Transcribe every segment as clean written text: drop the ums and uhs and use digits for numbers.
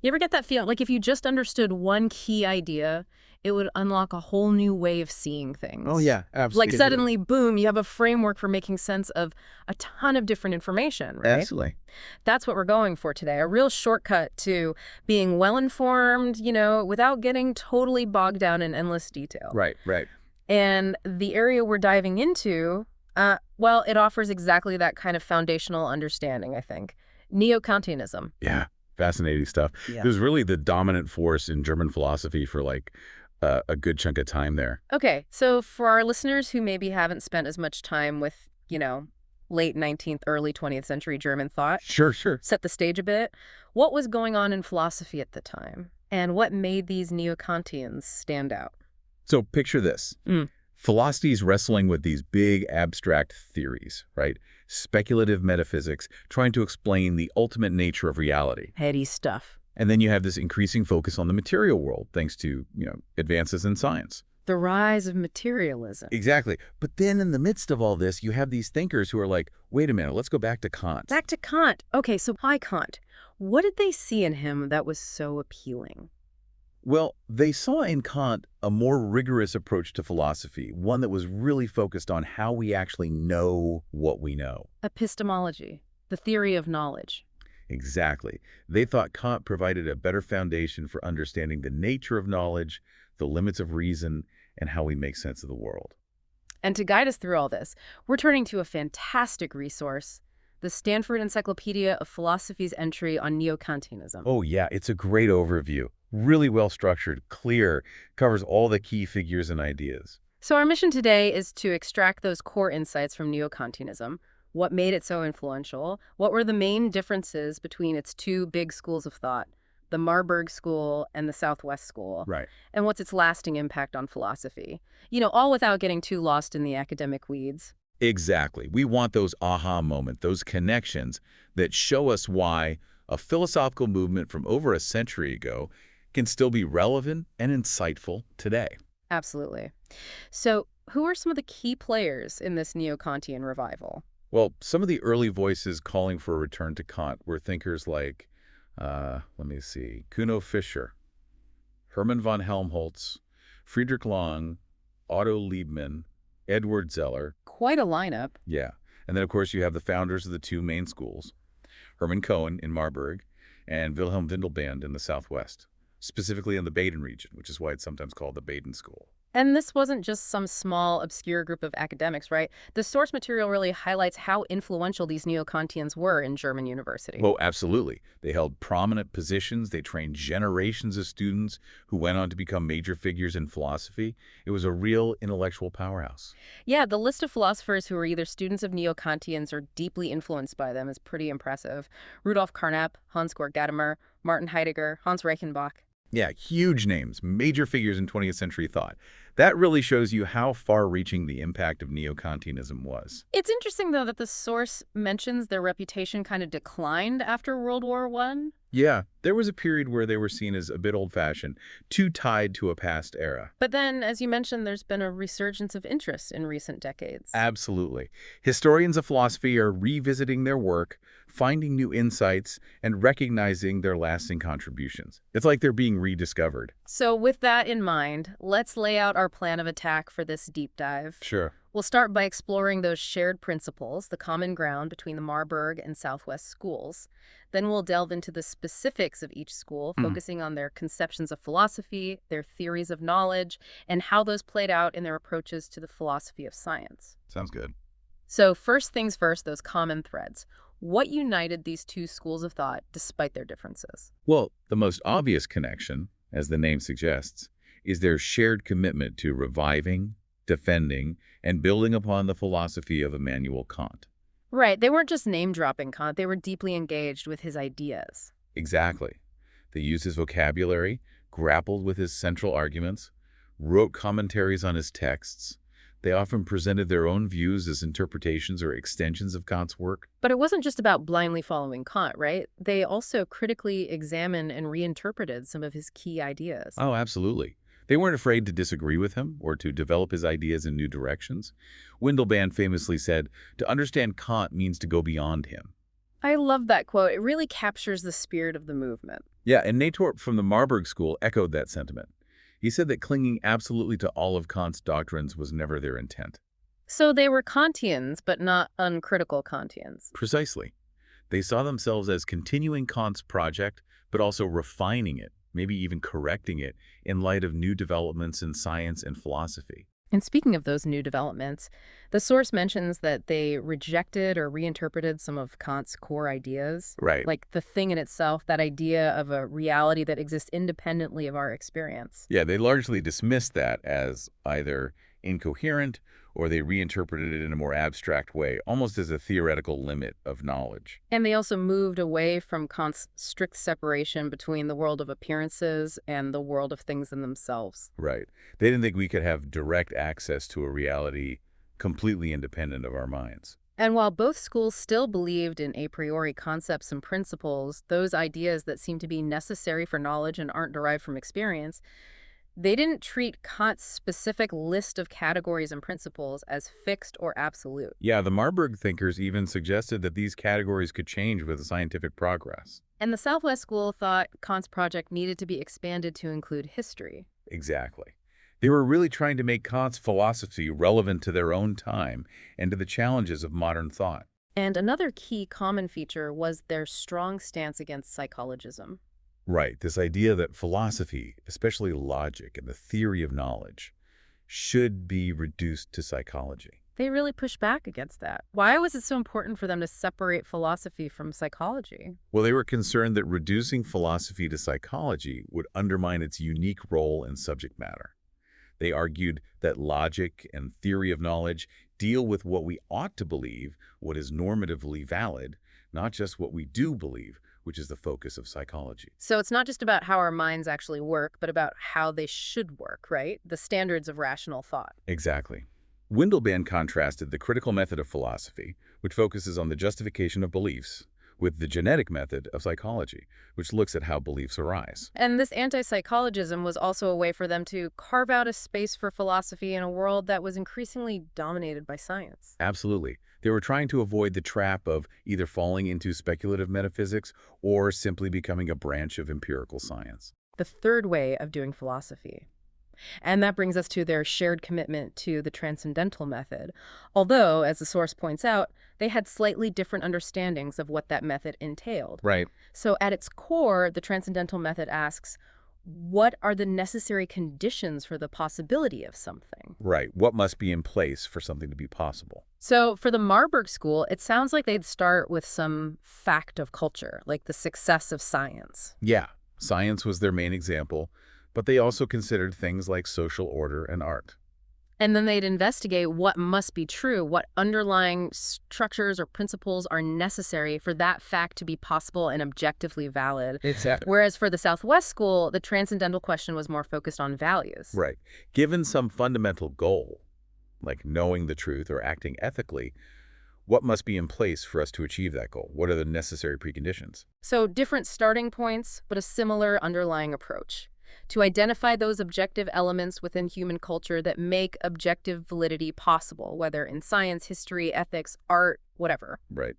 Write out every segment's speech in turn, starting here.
You ever get that feeling? Like if you just understood one key idea, it would unlock a whole new way of seeing Oh, things. yeah, Like absolutely. suddenly, boom, you have a framework for making sense of a ton of different information, right? Absolutely. That's what we're going for today. A real shortcut to being well-informed, without getting totally bogged down in endless detail. Right, right. And the area we're diving into, well, it offers exactly that kind of foundational understanding, I think. Neo-Kantianism. Yeah, fascinating stuff. It Yeah. was really the dominant force in German philosophy for like a good chunk of time there. Okay, so for our listeners who maybe haven't spent as much time with, late 19th, early 20th century German thought, Sure, sure. set the stage a bit. What was going on in philosophy at the time? And what made these Neo-Kantians stand out? So picture this. Mm, Philosophy is wrestling with these big abstract theories, right? Speculative metaphysics, trying to explain the ultimate nature of reality. heady stuff. And then you have this increasing focus on the material world, thanks to, advances in science. The rise of materialism. Exactly. But then in the midst of all this, you have these thinkers who are like, wait a minute, let's go back to Kant. Back to Kant. Okay, so why Kant? What did they see in him that was so appealing? Well, they saw in Kant a more rigorous approach to philosophy, one that was really focused on how we actually know what we know. Epistemology, the theory of knowledge. Exactly. They thought Kant provided a better foundation for understanding the nature of knowledge, the limits of reason, and how we make sense of the world. And to guide us through all this, we're turning to a fantastic resource, the Stanford Encyclopedia of Philosophy's entry on Neo-Kantianism. Oh, yeah, it's a great overview. Really well structured, clear, covers all the key figures and ideas. So our mission today is to extract those core insights from Neo-Kantianism. What made it so influential? What were the main differences between its two big schools of thought, the Marburg School and the Southwest School? Right. And what's its lasting impact on philosophy? All without getting too lost in the academic weeds. Exactly. We want those aha moments, those connections that show us why a philosophical movement from over a century ago can still be relevant and insightful today. Absolutely. So who are some of the key players in this Neo-Kantian revival? Well, some of the early voices calling for a return to Kant were thinkers like, let me see, Kuno Fischer, Hermann von Helmholtz, Friedrich Lang, Otto Liebmann, Edward Zeller. Quite a lineup. Yeah. And then, of course, you have the founders of the two main schools, Hermann Cohen in Marburg and Wilhelm Windelband in the Southwest, specifically in the Baden region, which is why it's sometimes called the Baden School. And this wasn't just some small, obscure group of academics, right? The source material really highlights how influential these Neo-Kantians were in German university. Oh, absolutely. They held prominent positions. They trained generations of students who went on to become major figures in philosophy. It was a real intellectual powerhouse. Yeah, the list of philosophers who were either students of Neo-Kantians or deeply influenced by them is pretty impressive. Rudolf Carnap, Hans-Georg Gadamer, Martin Heidegger, Hans Reichenbach. Yeah, huge names, major figures in 20th century thought. That really shows you how far-reaching the impact of Neo-Kantianism was. It's interesting, though, that the source mentions their reputation kind of declined after World War I. Yeah, there was a period where they were seen as a bit old-fashioned, too tied to a past era. But then, as you mentioned, there's been a resurgence of interest in recent decades. Absolutely. Historians of philosophy are revisiting their work, finding new insights, and recognizing their lasting contributions. It's like they're being rediscovered. So with that in mind, let's lay out our plan of attack for this deep dive. Sure. We'll start by exploring those shared principles, the common ground between the Marburg and Southwest schools. Then we'll delve into the specifics of each school, focusing on their conceptions of philosophy, their theories of knowledge, and how those played out in their approaches to the philosophy of science. Sounds good. So first things first, those common threads. What united these two schools of thought despite their differences? Well, the most obvious connection, as the name suggests, is their shared commitment to reviving, defending, and building upon the philosophy of Immanuel Kant. Right, they weren't just name-dropping Kant, they were deeply engaged with his ideas. Exactly. They used his vocabulary, grappled with his central arguments, wrote commentaries on his texts. They often presented their own views as interpretations or extensions of Kant's work. But it wasn't just about blindly following Kant, right? They also critically examined and reinterpreted some of his key ideas. Oh, absolutely. They weren't afraid to disagree with him or to develop his ideas in new directions. Windelband famously said, "To understand Kant means to go beyond him." I love that quote. It really captures the spirit of the movement. Yeah, and Natorp from the Marburg School echoed that sentiment. He said that clinging absolutely to all of Kant's doctrines was never their intent. So they were Kantians, but not uncritical Kantians. Precisely. They saw themselves as continuing Kant's project, but also refining it, maybe even correcting it, in light of new developments in science and philosophy. And speaking of those new developments, the source mentions that they rejected or reinterpreted some of Kant's core ideas, Right. like the thing in itself, that idea of a reality that exists independently of our experience. Yeah, they largely dismissed that as either incoherent or they reinterpreted it in a more abstract way, almost as a theoretical limit of knowledge. And they also moved away from Kant's strict separation between the world of appearances and the world of things in themselves. Right. They didn't think we could have direct access to a reality completely independent of our minds. And while both schools still believed in a priori concepts and principles, those ideas that seem to be necessary for knowledge and aren't derived from experience, they didn't treat Kant's specific list of categories and principles as fixed or absolute. Yeah, the Marburg thinkers even suggested that these categories could change with scientific progress. And the Southwest School thought Kant's project needed to be expanded to include history. Exactly. They were really trying to make Kant's philosophy relevant to their own time and to the challenges of modern thought. And another key common feature was their strong stance against psychologism. Right, this idea that philosophy, especially logic and the theory of knowledge, should be reduced to psychology. They really pushed back against that. Why was it so important for them to separate philosophy from psychology? Well, they were concerned that reducing philosophy to psychology would undermine its unique role in subject matter. They argued that logic and theory of knowledge deal with what we ought to believe, what is normatively valid, not just what we do believe, which is the focus of psychology. So it's not just about how our minds actually work, but about how they should work, right? The standards of rational thought. Exactly. Windelband contrasted the critical method of philosophy, which focuses on the justification of beliefs, with the genetic method of psychology, which looks at how beliefs arise. And this anti-psychologism was also a way for them to carve out a space for philosophy in a world that was increasingly dominated by science. Absolutely. They were trying to avoid the trap of either falling into speculative metaphysics or simply becoming a branch of empirical science. The third way of doing philosophy. And that brings us to their shared commitment to the transcendental method. Although, as the source points out, they had slightly different understandings of what that method entailed. Right. So at its core, the transcendental method asks, what are the necessary conditions for the possibility of something? Right. What must be in place for something to be possible? So for the Marburg School, it sounds like they'd start with some fact of culture, like the success of science. Yeah, science was their main example, but they also considered things like social order and art. And then they'd investigate what must be true, what underlying structures or principles are necessary for that fact to be possible and objectively valid. Exactly. Whereas for the Southwest School, the transcendental question was more focused on values. Right. Given some fundamental goal, like knowing the truth or acting ethically, what must be in place for us to achieve that goal? What are the necessary preconditions? So different starting points, but a similar underlying approach. To identify those objective elements within human culture that make objective validity possible, whether in science, history, ethics, art, whatever. Right.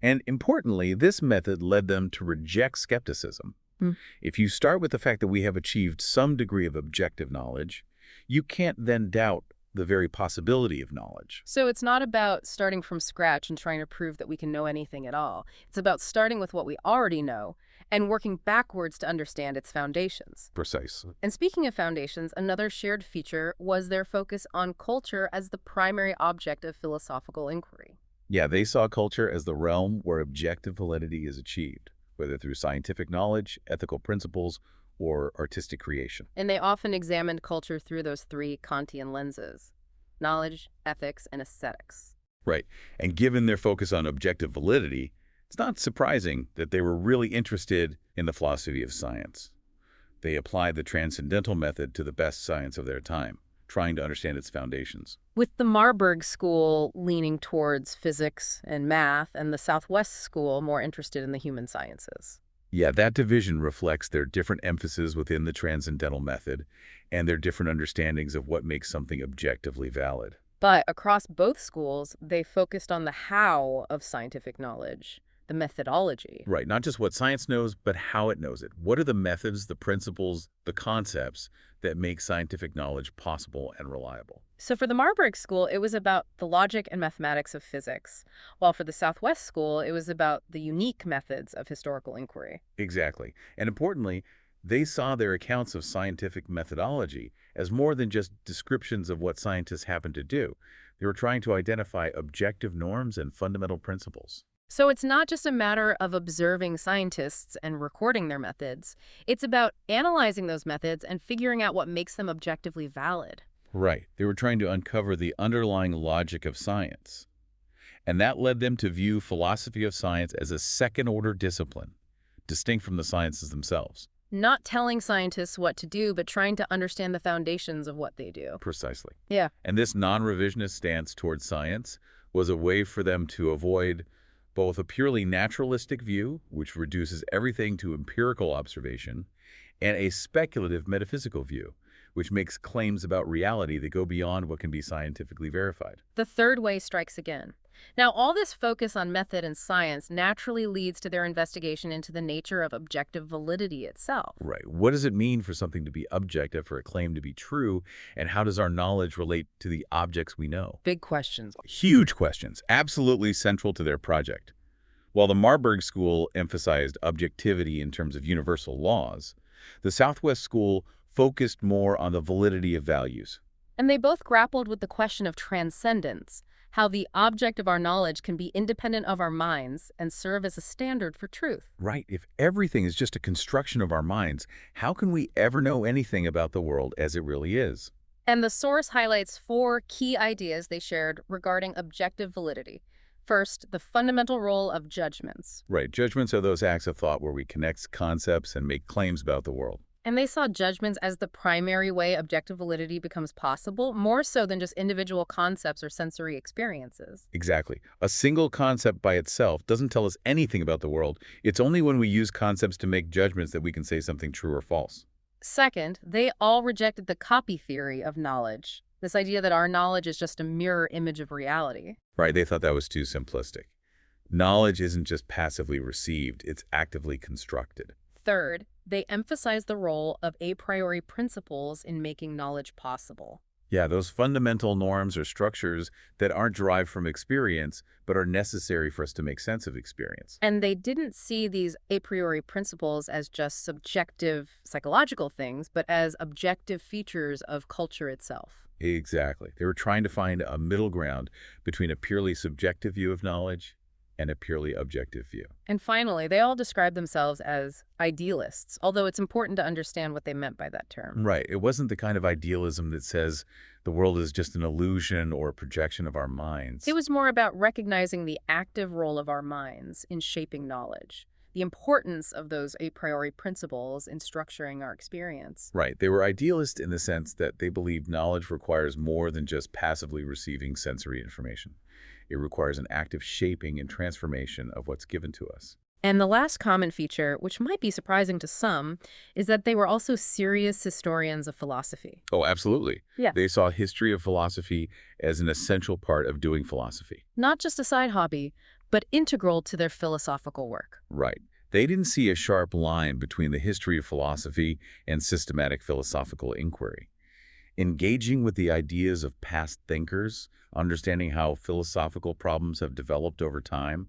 And importantly, this method led them to reject skepticism. Mm. If you start with the fact that we have achieved some degree of objective knowledge, you can't then doubt the very possibility of knowledge. So it's not about starting from scratch and trying to prove that we can know anything at all. It's about starting with what we already know and working backwards to understand its foundations. Precisely. And speaking of foundations, another shared feature was their focus on culture as the primary object of philosophical inquiry. Yeah, they saw culture as the realm where objective validity is achieved, whether through scientific knowledge, ethical principles, or artistic creation. And they often examined culture through those three Kantian lenses: knowledge, ethics, and aesthetics. Right. And given their focus on objective validity, it's not surprising that they were really interested in the philosophy of science. They applied the transcendental method to the best science of their time, trying to understand its foundations. With the Marburg School leaning towards physics and math, and the Southwest School more interested in the human sciences. Yeah, that division reflects their different emphasis within the transcendental method and their different understandings of what makes something objectively valid. But across both schools, they focused on the how of scientific knowledge, the methodology. Right, not just what science knows, but how it knows it. What are the methods, the principles, the concepts that make scientific knowledge possible and reliable? So for the Marburg School, it was about the logic and mathematics of physics, while for the Southwest School, it was about the unique methods of historical inquiry. Exactly. And importantly, they saw their accounts of scientific methodology as more than just descriptions of what scientists happen to do. They were trying to identify objective norms and fundamental principles. So it's not just a matter of observing scientists and recording their methods. It's about analyzing those methods and figuring out what makes them objectively valid. Right. They were trying to uncover the underlying logic of science. And that led them to view philosophy of science as a second-order discipline, distinct from the sciences themselves. Not telling scientists what to do, but trying to understand the foundations of what they do. Precisely. Yeah. And this non-revisionist stance towards science was a way for them to avoid both a purely naturalistic view, which reduces everything to empirical observation, and a speculative metaphysical view, which makes claims about reality that go beyond what can be scientifically verified. The third way strikes again. Now, all this focus on method and science naturally leads to their investigation into the nature of objective validity itself. Right. What does it mean for something to be objective, for a claim to be true, and how does our knowledge relate to the objects we know? Big questions. Huge questions, absolutely central to their project. While the Marburg School emphasized objectivity in terms of universal laws, the Southwest School focused more on the validity of values. And they both grappled with the question of transcendence, how the object of our knowledge can be independent of our minds and serve as a standard for truth. Right. If everything is just a construction of our minds, how can we ever know anything about the world as it really is? And the source highlights 4 key ideas they shared regarding objective validity. First, the fundamental role of judgments. Right. Judgments are those acts of thought where we connect concepts and make claims about the world. And they saw judgments as the primary way objective validity becomes possible, more so than just individual concepts or sensory experiences. Exactly. A single concept by itself doesn't tell us anything about the world. It's only when we use concepts to make judgments that we can say something true or false. Second, they all rejected the copy theory of knowledge, this idea that our knowledge is just a mirror image of reality. Right. They thought that was too simplistic. Knowledge isn't just passively received, it's actively constructed. Third, they emphasize the role of a priori principles in making knowledge possible. Yeah, those fundamental norms or structures that aren't derived from experience, but are necessary for us to make sense of experience. And they didn't see these a priori principles as just subjective psychological things, but as objective features of culture itself. Exactly. They were trying to find a middle ground between a purely subjective view of knowledge and a purely objective view. And finally, they all describe themselves as idealists, although it's important to understand what they meant by that term. Right. It wasn't the kind of idealism that says the world is just an illusion or a projection of our minds. It was more about recognizing the active role of our minds in shaping knowledge, the importance of those a priori principles in structuring our experience. Right. They were idealist in the sense that they believed knowledge requires more than just passively receiving sensory information. It requires an active shaping and transformation of what's given to us. And the last common feature, which might be surprising to some, is that they were also serious historians of philosophy. Oh, absolutely. Yeah. They saw history of philosophy as an essential part of doing philosophy. Not just a side hobby, but integral to their philosophical work. Right. They didn't see a sharp line between the history of philosophy and systematic philosophical inquiry. Engaging with the ideas of past thinkers, understanding how philosophical problems have developed over time,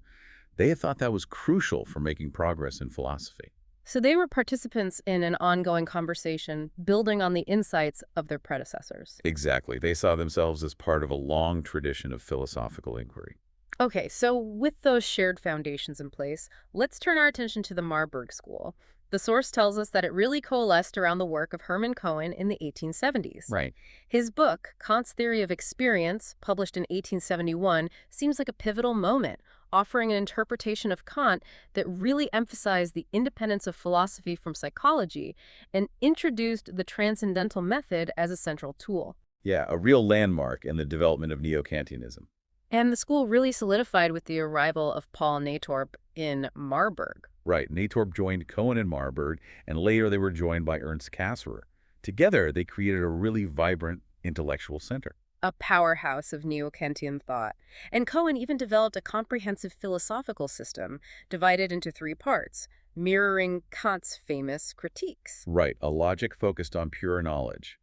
they thought that was crucial for making progress in philosophy. So they were participants in an ongoing conversation, building on the insights of their predecessors. Exactly. They saw themselves as part of a long tradition of philosophical inquiry. Okay, so with those shared foundations in place, let's turn our attention to the Marburg School. The source tells us that it really coalesced around the work of Hermann Cohen in the 1870s. Right. His book, Kant's Theory of Experience, published in 1871, seems like a pivotal moment, offering an interpretation of Kant that really emphasized the independence of philosophy from psychology and introduced the transcendental method as a central tool. Yeah, a real landmark in the development of Neo-Kantianism. And the school really solidified with the arrival of Paul Natorp in Marburg. Right. Natorp joined Cohen and Marburg, and later they were joined by Ernst Cassirer. Together, they created a really vibrant intellectual center. a powerhouse of Neo-Kantian thought. And Cohen even developed a comprehensive philosophical system divided into three parts, mirroring Kant's famous critiques. Right, a logic focused on pure knowledge,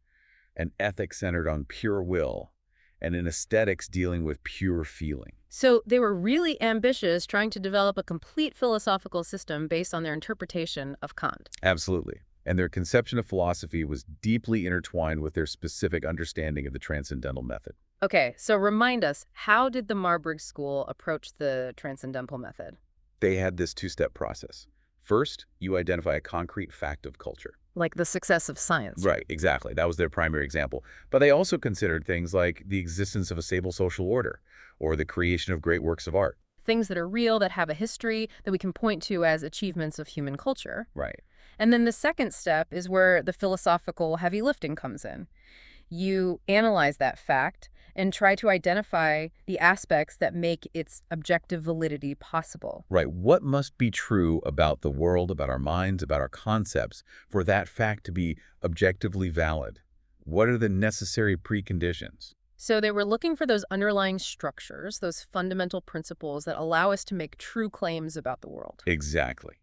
an ethic centered on pure will, and an aesthetics dealing with pure feeling. So they were really ambitious, trying to develop a complete philosophical system based on their interpretation of Kant. Absolutely. And their conception of philosophy was deeply intertwined with their specific understanding of the transcendental method. Okay, so remind us, how did the Marburg School approach the transcendental method? They had this two-step process. First, you identify a concrete fact of culture. Like the success of science. Right, exactly. That was their primary example. But they also considered things like the existence of a stable social order or the creation of great works of art. Things that are real, that have a history, that we can point to as achievements of human culture. Right. And then the second step is where the philosophical heavy lifting comes in. You analyze that fact and try to identify the aspects that make its objective validity possible. Right. What must be true about the world, about our minds, about our concepts for that fact to be objectively valid? What are the necessary preconditions? So they were looking for those underlying structures, those fundamental principles that allow us to make true claims about the world. Exactly.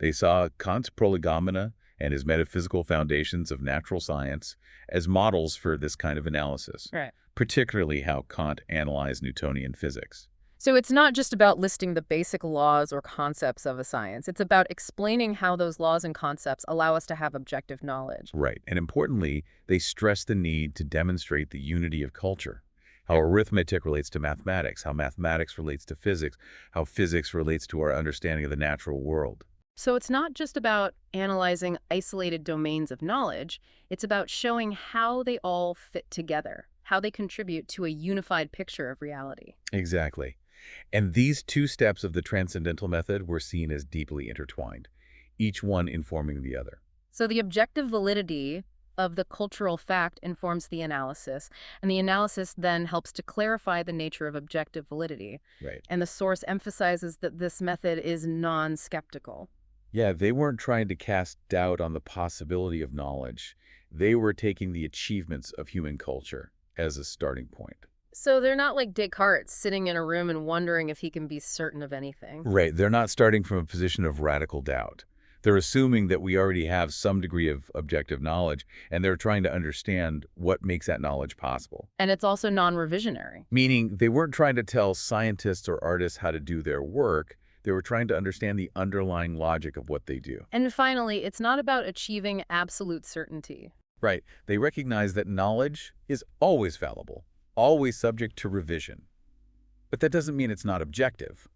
They saw Kant's prolegomena and his metaphysical foundations of natural science as models for this kind of analysis, Right. particularly how Kant analyzed Newtonian physics. So it's not just about listing the basic laws or concepts of a science. It's about explaining how those laws and concepts allow us to have objective knowledge. Right. And importantly, they stress the need to demonstrate the unity of culture, how arithmetic relates to mathematics, how mathematics relates to physics, how physics relates to our understanding of the natural world. So it's not just about analyzing isolated domains of knowledge. It's about showing how they all fit together, how they contribute to a unified picture of reality. Exactly. And these two steps of the transcendental method were seen as deeply intertwined, each one informing the other. So the objective validity of the cultural fact informs the analysis, and the analysis then helps to clarify the nature of objective validity. Right. And the source emphasizes that this method is non-skeptical. Yeah, they weren't trying to cast doubt on the possibility of knowledge. They were taking the achievements of human culture as a starting point. So they're not like Descartes sitting in a room and wondering if he can be certain of anything. Right. They're not starting from a position of radical doubt. They're assuming that we already have some degree of objective knowledge, and they're trying to understand what makes that knowledge possible. And it's also non-revisionary. Meaning they weren't trying to tell scientists or artists how to do their work. They were trying to understand the underlying logic of what they do. And finally, it's not about achieving absolute certainty. Right. They recognize that knowledge is always fallible, always subject to revision. But that doesn't mean it's not objective.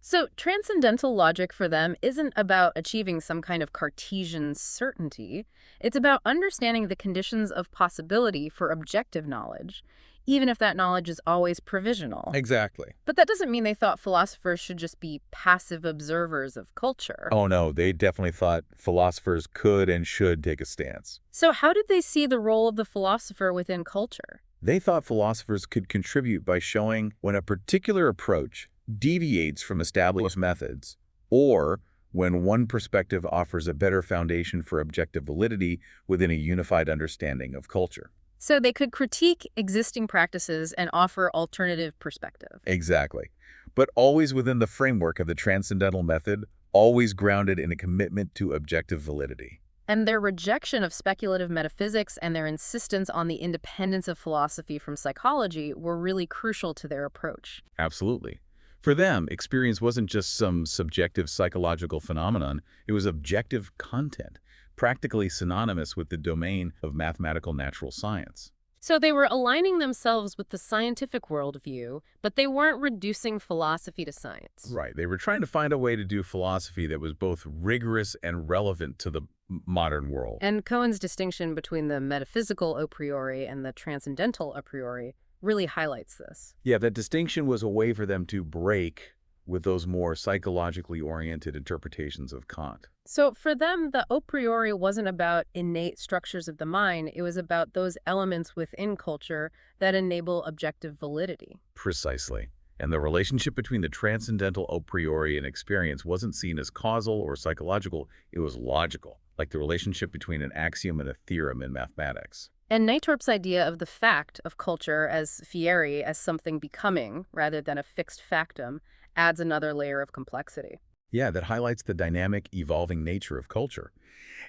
So transcendental logic for them isn't about achieving some kind of Cartesian certainty. It's about understanding the conditions of possibility for objective knowledge, even if that knowledge is always provisional. Exactly. But that doesn't mean they thought philosophers should just be passive observers of culture. Oh, no, they definitely thought philosophers could and should take a stance. So how did they see the role of the philosopher within culture? They thought philosophers could contribute by showing when a particular approach deviates from established methods, or when one perspective offers a better foundation for objective validity within a unified understanding of culture. So they could critique existing practices and offer alternative perspective. Exactly. But always within the framework of the transcendental method, always grounded in a commitment to objective validity. And their rejection of speculative metaphysics and their insistence on the independence of philosophy from psychology were really crucial to their approach. Absolutely. For them, experience wasn't just some subjective psychological phenomenon, it was objective content, practically synonymous with the domain of mathematical natural science. So they were aligning themselves with the scientific worldview, but they weren't reducing philosophy to science. Right. They were trying to find a way to do philosophy that was both rigorous and relevant to the modern world. And Cohen's distinction between the metaphysical a priori and the transcendental a priori really highlights this. Yeah, that distinction was a way for them to break with those more psychologically oriented interpretations of Kant. So for them, the a priori wasn't about innate structures of the mind. It was about those elements within culture that enable objective validity. Precisely. And the relationship between the transcendental a priori and experience wasn't seen as causal or psychological, it was logical, like the relationship between an axiom and a theorem in mathematics. And Naitorp's idea of the fact of culture as fieri, as something becoming, rather than a fixed factum, adds another layer of complexity. Yeah, that highlights the dynamic, evolving nature of culture.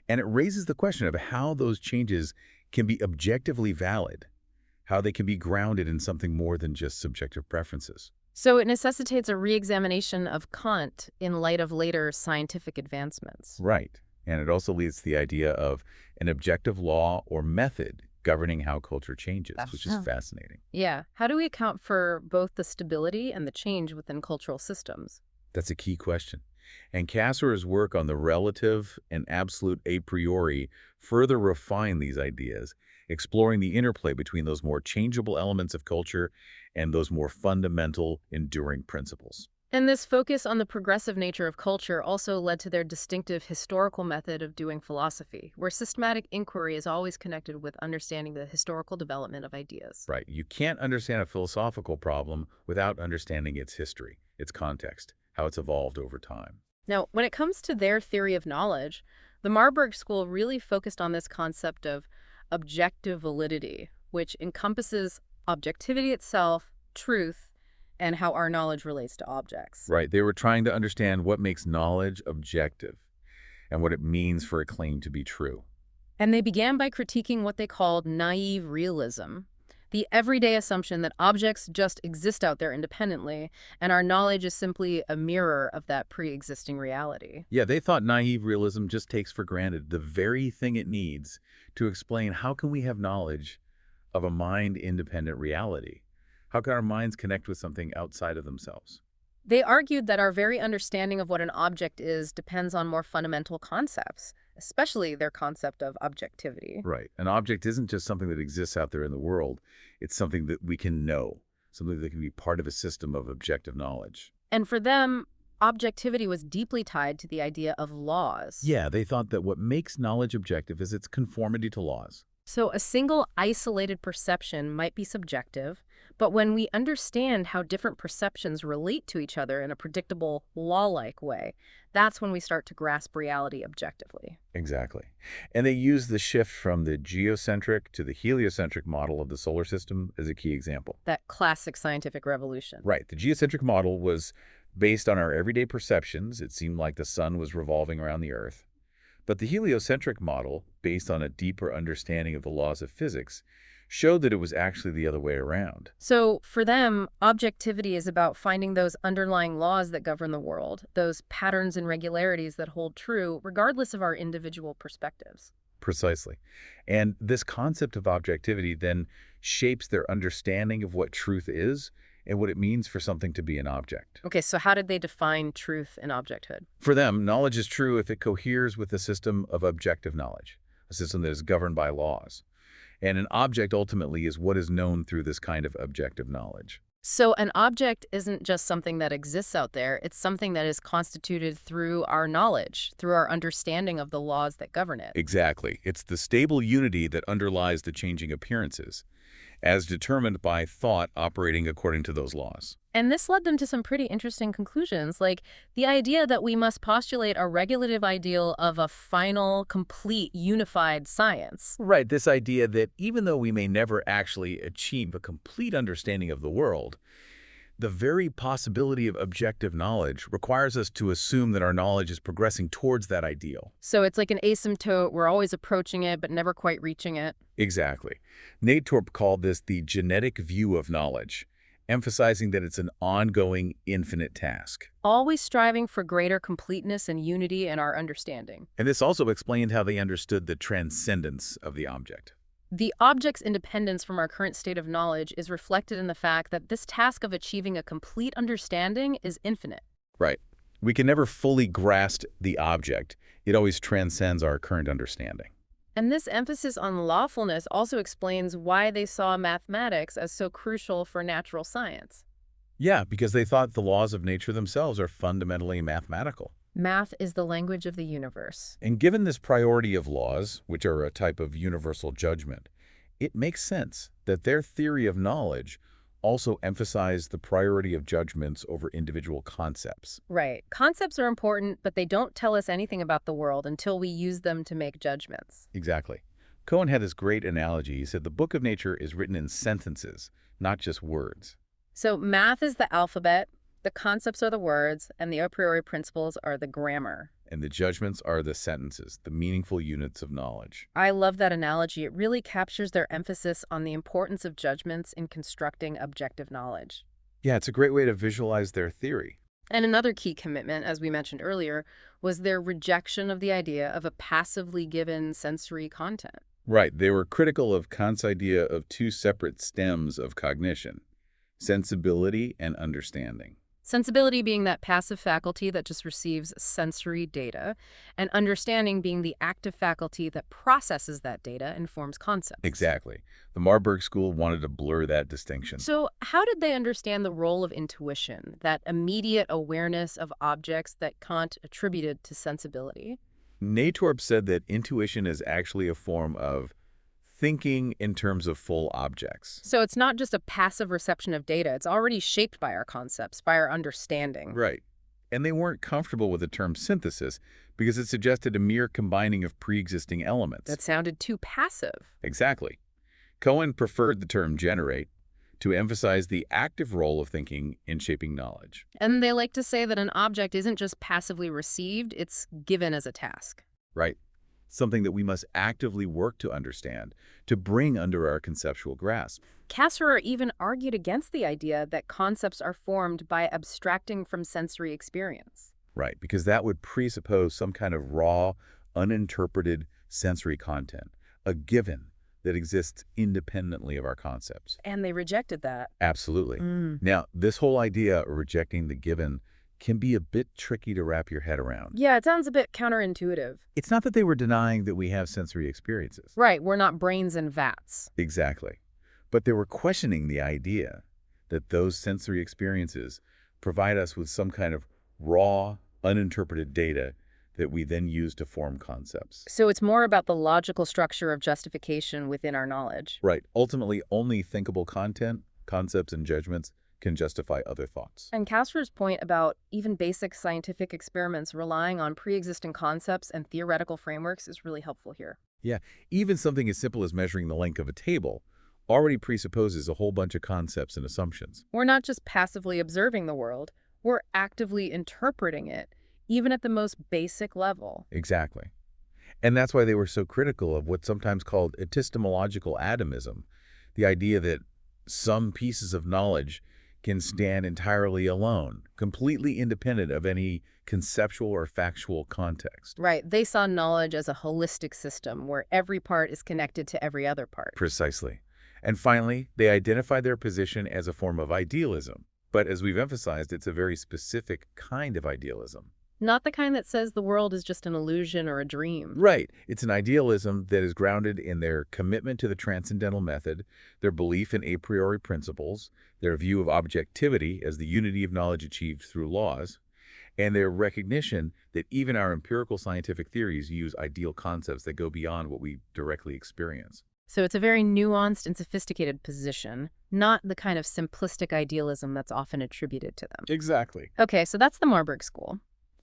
And it raises the question of how those changes can be objectively valid, how they can be grounded in something more than just subjective preferences. So it necessitates a re-examination of Kant in light of later scientific advancements. Right. And it also leads to the idea of an objective law or method governing how culture changes, which is fascinating. Yeah. How do we account for both the stability and the change within cultural systems? That's a key question. And Cassor's work on the relative and absolute a priori further refine these ideas, exploring the interplay between those more changeable elements of culture and those more fundamental, enduring principles. And this focus on the progressive nature of culture also led to their distinctive historical method of doing philosophy, where systematic inquiry is always connected with understanding the historical development of ideas. Right. You can't understand a philosophical problem without understanding its history, its context, how it's evolved over time. Now, when it comes to their theory of knowledge, the Marburg School really focused on this concept of objective validity, which encompasses objectivity itself, truth, and how our knowledge relates to objects. Right. They were trying to understand what makes knowledge objective and what it means for a claim to be true. And they began by critiquing what they called naive realism, the everyday assumption that objects just exist out there independently, and our knowledge is simply a mirror of that pre-existing reality. Yeah, they thought naive realism just takes for granted the very thing it needs to explain how can we have knowledge of a mind-independent reality. How can our minds connect with something outside of themselves? They argued that our very understanding of what an object is depends on more fundamental concepts, especially their concept of objectivity. Right. An object isn't just something that exists out there in the world. It's something that we can know, something that can be part of a system of objective knowledge. And for them, objectivity was deeply tied to the idea of laws. Yeah, they thought that what makes knowledge objective is its conformity to laws. So a single isolated perception might be subjective, but when we understand how different perceptions relate to each other in a predictable, law-like way, that's when we start to grasp reality objectively. Exactly. And they use the shift from the geocentric to the heliocentric model of the solar system as a key example. That classic scientific revolution. Right. The geocentric model was based on our everyday perceptions. It seemed like the sun was revolving around the Earth. But the heliocentric model, based on a deeper understanding of the laws of physics, showed that it was actually the other way around. So for them, objectivity is about finding those underlying laws that govern the world, those patterns and regularities that hold true regardless of our individual perspectives. Precisely. And this concept of objectivity then shapes their understanding of what truth is and what it means for something to be an object. Okay, so how did they define truth and objecthood? For them, knowledge is true if it coheres with a system of objective knowledge, a system that is governed by laws. And an object ultimately is what is known through this kind of objective knowledge. So an object isn't just something that exists out there, it's something that is constituted through our knowledge, through our understanding of the laws that govern it. Exactly. It's the stable unity that underlies the changing appearances, as determined by thought operating according to those laws. And this led them to some pretty interesting conclusions, like the idea that we must postulate a regulative ideal of a final, complete, unified science. Right, this idea that even though we may never actually achieve a complete understanding of the world, the very possibility of objective knowledge requires us to assume that our knowledge is progressing towards that ideal. So it's like an asymptote, we're always approaching it, but never quite reaching it. Exactly. Natorp called this the genetic view of knowledge, emphasizing that it's an ongoing, infinite task. Always striving for greater completeness and unity in our understanding. And this also explained how they understood the transcendence of the object. The object's independence from our current state of knowledge is reflected in the fact that this task of achieving a complete understanding is infinite. Right. We can never fully grasp the object. It always transcends our current understanding. And this emphasis on lawfulness also explains why they saw mathematics as so crucial for natural science. Yeah, because they thought the laws of nature themselves are fundamentally mathematical. Math is the language of the universe. And given this priority of laws, which are a type of universal judgment, it makes sense that their theory of knowledge also emphasized the priority of judgments over individual concepts. Right. Concepts are important, but they don't tell us anything about the world until we use them to make judgments. Exactly. Cohen had this great analogy. He said the book of nature is written in sentences, not just words. So math is the alphabet, the concepts are the words, and the a priori principles are the grammar. And the judgments are the sentences, the meaningful units of knowledge. I love that analogy. It really captures their emphasis on the importance of judgments in constructing objective knowledge. Yeah, it's a great way to visualize their theory. And another key commitment, as we mentioned earlier, was their rejection of the idea of a passively given sensory content. Right, they were critical of Kant's idea of two separate stems of cognition, sensibility and understanding. Sensibility being that passive faculty that just receives sensory data, and understanding being the active faculty that processes that data and forms concepts. Exactly. The Marburg School wanted to blur that distinction. So how did they understand the role of intuition, that immediate awareness of objects that Kant attributed to sensibility? Natorp said that intuition is actually a form of thinking in terms of full objects. So it's not just a passive reception of data. It's already shaped by our concepts, by our understanding. Right. And they weren't comfortable with the term synthesis because it suggested a mere combining of pre-existing elements. That sounded too passive. Exactly. Cohen preferred the term generate to emphasize the active role of thinking in shaping knowledge. And they like to say that an object isn't just passively received, it's given as a task. Right. Something that we must actively work to understand, to bring under our conceptual grasp. Cassrer even argued against the idea that concepts are formed by abstracting from sensory experience. Right, because that would presuppose some kind of raw, uninterpreted sensory content, a given that exists independently of our concepts. And they rejected that. Absolutely. Now, this whole idea of rejecting the given can be a bit tricky to wrap your head around. Yeah, it sounds a bit counterintuitive. It's not that they were denying that we have sensory experiences. Right, we're not brains in vats. Exactly. But they were questioning the idea that those sensory experiences provide us with some kind of raw, uninterpreted data that we then use to form concepts. So it's more about the logical structure of justification within our knowledge. Right. Ultimately, only thinkable content, concepts, and judgments can justify other thoughts. And Casper's point about even basic scientific experiments relying on pre-existing concepts and theoretical frameworks is really helpful here. Yeah, even something as simple as measuring the length of a table already presupposes a whole bunch of concepts and assumptions. We're not just passively observing the world, we're actively interpreting it, even at the most basic level. Exactly. And that's why they were so critical of what's sometimes called epistemological atomism, the idea that some pieces of knowledge can stand entirely alone, completely independent of any conceptual or factual context. Right. They saw knowledge as a holistic system where every part is connected to every other part. Precisely. And finally, they identified their position as a form of idealism. But as we've emphasized, it's a very specific kind of idealism. Not the kind that says the world is just an illusion or a dream. Right. It's an idealism that is grounded in their commitment to the transcendental method, their belief in a priori principles, their view of objectivity as the unity of knowledge achieved through laws, and their recognition that even our empirical scientific theories use ideal concepts that go beyond what we directly experience. So it's a very nuanced and sophisticated position, not the kind of simplistic idealism that's often attributed to them. Exactly. Okay, so that's the Marburg School.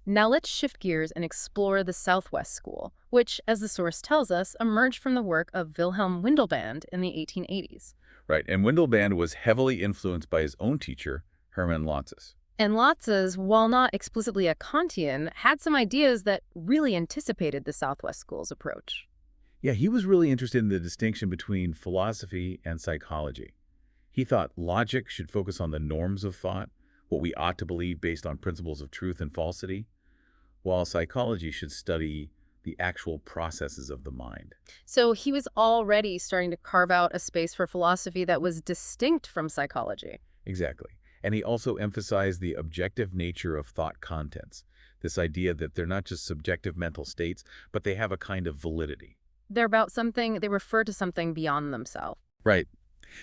Now let's shift gears and explore the Southwest School, which, as the source tells us, emerged from the work of Wilhelm Windelband in the 1880s. Right, and Windelband was heavily influenced by his own teacher, Hermann Lanzes. And Lanzes, while not explicitly a Kantian, had some ideas that really anticipated the Southwest School's approach. Yeah, he was really interested in the distinction between philosophy and psychology. He thought logic should focus on the norms of thought, what we ought to believe based on principles of truth and falsity, while psychology should study the actual processes of the mind. So he was already starting to carve out a space for philosophy that was distinct from psychology. Exactly. And he also emphasized the objective nature of thought contents, this idea that they're not just subjective mental states, but they have a kind of validity. They're about something, they refer to something beyond themselves. Right.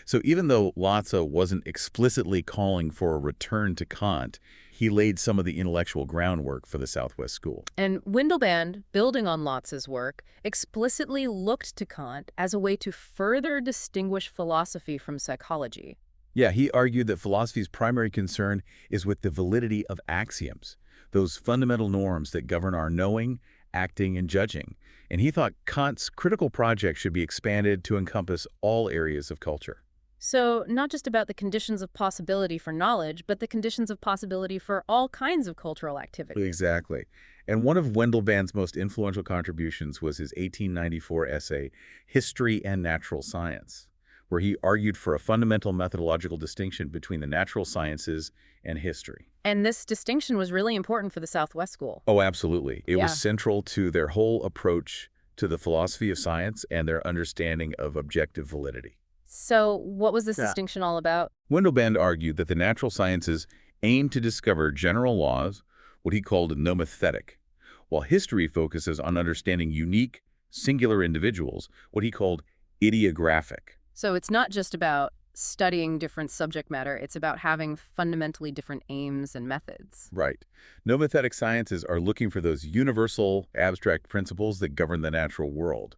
So even though Lotze wasn't explicitly calling for a return to Kant, he laid some of the intellectual groundwork for the Southwest School. And Windelband, building on Lotz's work, explicitly looked to Kant as a way to further distinguish philosophy from psychology. Yeah, he argued that philosophy's primary concern is with the validity of axioms, those fundamental norms that govern our knowing, acting, and judging, And he thought Kant's critical project should be expanded to encompass all areas of culture. So, not just about the conditions of possibility for knowledge, but the conditions of possibility for all kinds of cultural activity. Exactly. And one of Wendell Band's most influential contributions was his 1894 essay, History and Natural Science, where he argued for a fundamental methodological distinction between the natural sciences and history. And this distinction was really important for the Southwest School. Oh, absolutely. It was Yeah. central to their whole approach to the philosophy of science and their understanding of objective validity. So, what was this distinction all about? Wendell Band argued that the natural sciences aim to discover general laws, what he called nomothetic, while history focuses on understanding unique, singular individuals, what he called idiographic. So, it's not just about studying different subject matter, it's about having fundamentally different aims and methods. Right. Nomothetic sciences are looking for those universal, abstract principles that govern the natural world.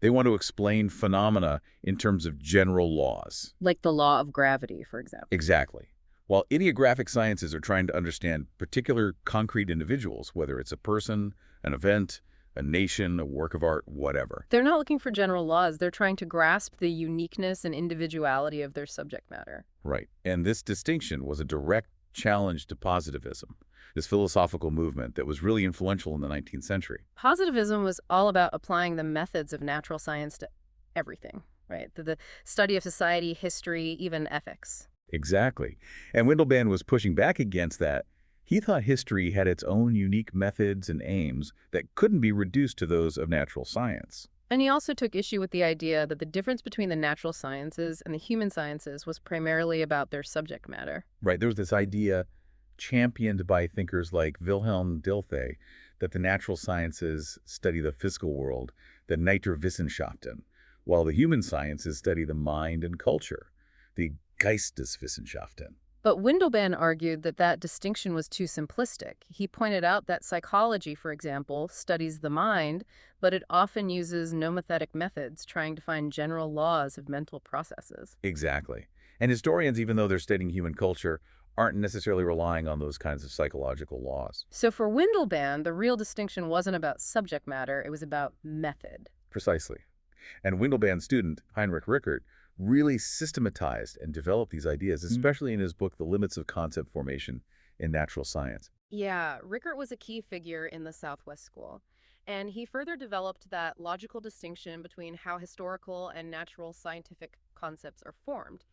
They want to explain phenomena in terms of general laws. Like the law of gravity, for example. Exactly. While idiographic sciences are trying to understand particular concrete individuals, whether it's a person, an event, a nation, a work of art, whatever. They're not looking for general laws, they're trying to grasp the uniqueness and individuality of their subject matter. Right. And this distinction was a direct challenge to positivism, this philosophical movement that was really influential in the 19th century. Positivism was all about applying the methods of natural science to everything, right? The study of society, history, even ethics. Exactly. And Wendell Band was pushing back against that. He thought history had its own unique methods and aims that couldn't be reduced to those of natural science. And he also took issue with the idea that the difference between the natural sciences and the human sciences was primarily about their subject matter. Right, there was this idea championed by thinkers like Wilhelm Dilthey that the natural sciences study the physical world, the Naturwissenschaften, while the human sciences study the mind and culture, the Geisteswissenschaften. But Windelband argued that that distinction was too simplistic. He pointed out that psychology, for example, studies the mind, but it often uses nomothetic methods trying to find general laws of mental processes. Exactly. And historians, even though they're studying human culture, aren't necessarily relying on those kinds of psychological laws. So for Windelband, the real distinction wasn't about subject matter, it was about method. Precisely. And Windelband's student, Heinrich Rickert, really systematized and developed these ideas, especially in his book, The Limits of Concept Formation in Natural Science. Yeah, Rickert was a key figure in the Southwest School, and he further developed that logical distinction between how historical and natural scientific concepts are formed.